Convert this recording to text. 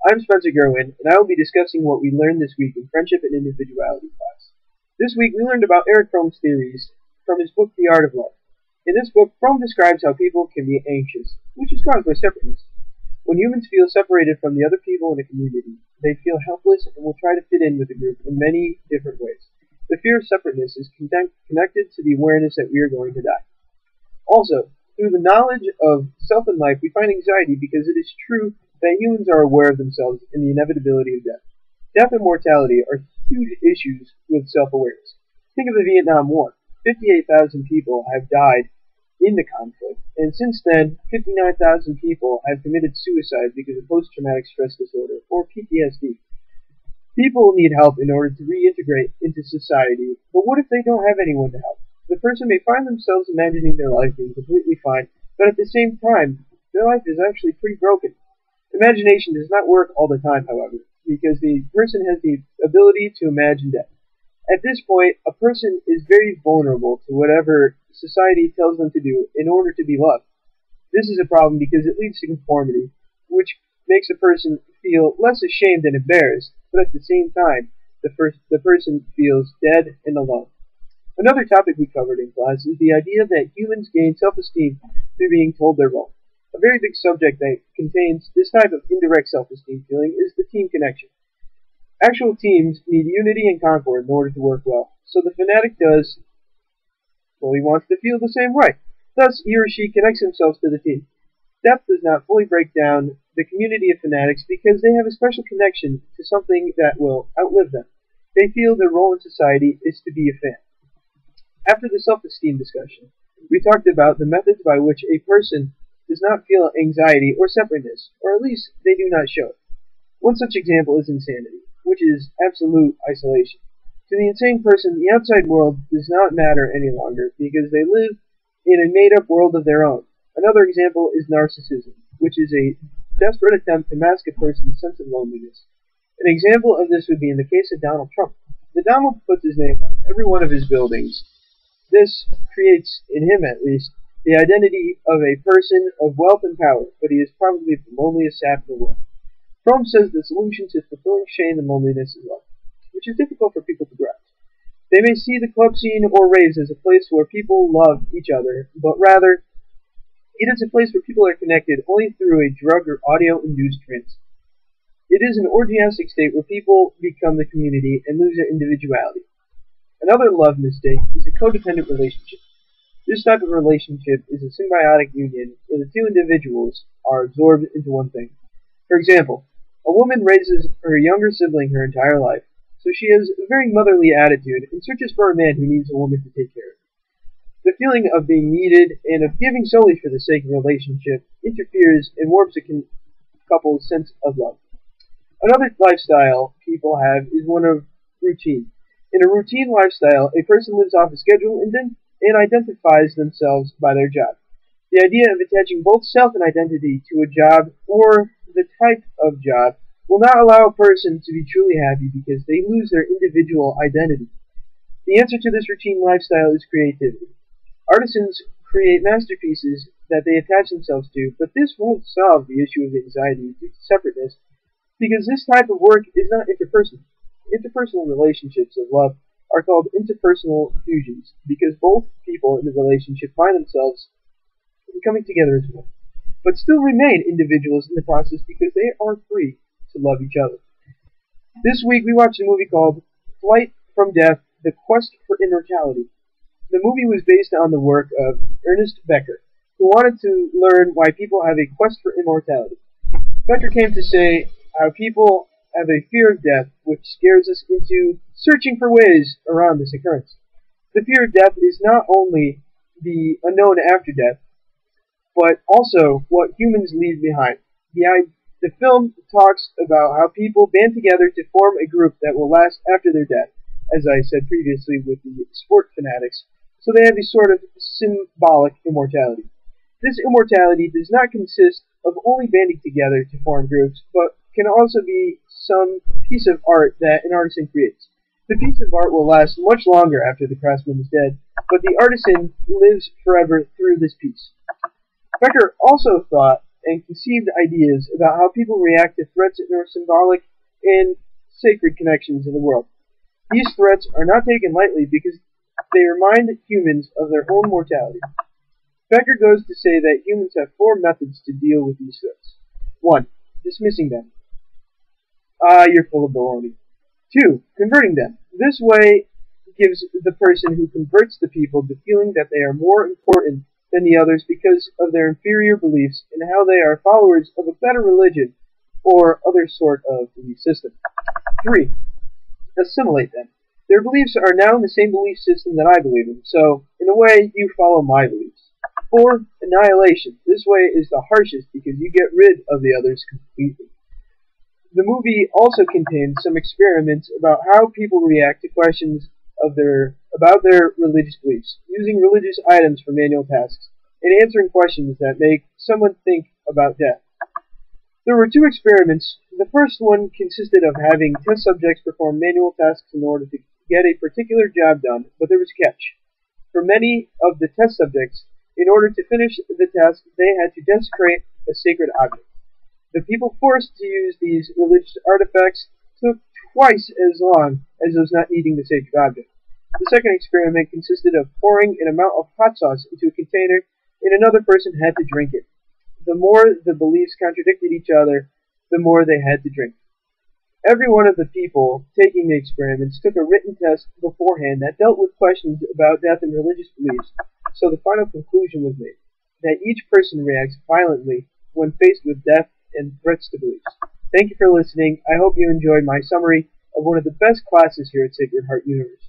I'm Spencer Gerwin, and I will be discussing what we learned this week in Friendship and Individuality class. This week we learned about Eric Fromm's theories from his book The Art of Love. In this book, Fromm describes how people can be anxious, which is caused by separateness. When humans feel separated from the other people in a community, they feel helpless and will try to fit in with the group in many different ways. The fear of separateness is connected to the awareness that we are going to die. Also, through the knowledge of self and life, we find anxiety because it is true that humans are aware of themselves and the inevitability of death. Death and mortality are huge issues with self-awareness. Think of the Vietnam War. 58,000 people have died in the conflict, and since then, 59,000 people have committed suicide because of post-traumatic stress disorder, or PTSD. People need help in order to reintegrate into society, but what if they don't have anyone to help? The person may find themselves imagining their life being completely fine, but at the same time, their life is actually pretty broken. Imagination does not work all the time, however, because the person has the ability to imagine death. At this point, a person is very vulnerable to whatever society tells them to do in order to be loved. This is a problem because it leads to conformity, which makes a person feel less ashamed and embarrassed, but at the same time, the person feels dead and alone. Another topic we covered in class is the idea that humans gain self-esteem through being told they're wrong. A very big subject that contains this type of indirect self-esteem feeling is the team connection. Actual teams need unity and concord in order to work well, so the fanatic does, well, he wants to feel the same way. Thus, he or she connects himself to the team. Depth does not fully break down the community of fanatics because they have a special connection to something that will outlive them. They feel their role in society is to be a fan. After the self-esteem discussion, we talked about the methods by which a person does not feel anxiety or separateness, or at least they do not show it. One such example is insanity, which is absolute isolation. To the insane person, the outside world does not matter any longer because they live in a made-up world of their own. Another example is narcissism, which is a desperate attempt to mask a person's sense of loneliness. An example of this would be in the case of Donald Trump. The Donald puts his name on every one of his buildings. This creates, in him at least, the identity of a person of wealth and power, but he is probably the loneliest sap in the world. Fromm says the solution to fulfilling shame and loneliness is love, which is difficult for people to grasp. They may see the club scene or raves as a place where people love each other, but rather, it is a place where people are connected only through a drug or audio-induced trance. It is an orgiastic state where people become the community and lose their individuality. Another love mistake is a codependent relationship. This type of relationship is a symbiotic union where the two individuals are absorbed into one thing. For example, a woman raises her younger sibling her entire life, so she has a very motherly attitude and searches for a man who needs a woman to take care of. The feeling of being needed and of giving solely for the sake of a relationship interferes and warps a couple's sense of love. Another lifestyle people have is one of routine. In a routine lifestyle, a person lives off a schedule and identifies themselves by their job. The idea of attaching both self and identity to a job or the type of job will not allow a person to be truly happy because they lose their individual identity. The answer to this routine lifestyle is creativity. Artisans create masterpieces that they attach themselves to, but this won't solve the issue of anxiety due to separateness because this type of work is not interpersonal. Interpersonal relationships of love are called interpersonal fusions because both people in the relationship find themselves coming together as one, but still remain individuals in the process because they are free to love each other. This week we watched a movie called Flight from Death, The Quest for Immortality. The movie was based on the work of Ernest Becker, who wanted to learn why people have a quest for immortality. Becker came to say how people have a fear of death, which scares us into searching for ways around this occurrence. The fear of death is not only the unknown after death, but also what humans leave behind. The film talks about how people band together to form a group that will last after their death, as I said previously with the sport fanatics, so they have a sort of symbolic immortality. This immortality does not consist of only banding together to form groups, but can also be some piece of art that an artisan creates. The piece of art will last much longer after the craftsman is dead, but the artisan lives forever through this piece. Becker also thought and conceived ideas about how people react to threats that are symbolic and sacred connections in the world. These threats are not taken lightly because they remind humans of their own mortality. Becker goes to say that humans have four methods to deal with these threats. 1. Dismissing them. You're full of baloney. 2. Converting them. This way gives the person who converts the people the feeling that they are more important than the others because of their inferior beliefs and how they are followers of a better religion or other sort of belief system. 3. Assimilate them. Their beliefs are now in the same belief system that I believe in, so in a way you follow my beliefs. 4. Annihilation. This way is the harshest because you get rid of the others completely. The movie also contains some experiments about how people react to questions about their religious beliefs, using religious items for manual tasks, and answering questions that make someone think about death. There were 2 experiments. The first one consisted of having test subjects perform manual tasks in order to get a particular job done, but there was a catch. For many of the test subjects, in order to finish the task, they had to desecrate a sacred object. The people forced to use these religious artifacts took twice as long as those not needing the sacred object. The second experiment consisted of pouring an amount of hot sauce into a container, and another person had to drink it. The more the beliefs contradicted each other, the more they had to drink. Every one of the people taking the experiments took a written test beforehand that dealt with questions about death and religious beliefs, so the final conclusion was made, that each person reacts violently when faced with death and threats to beliefs. Thank you for listening. I hope you enjoyed my summary of one of the best classes here at Sacred Heart University.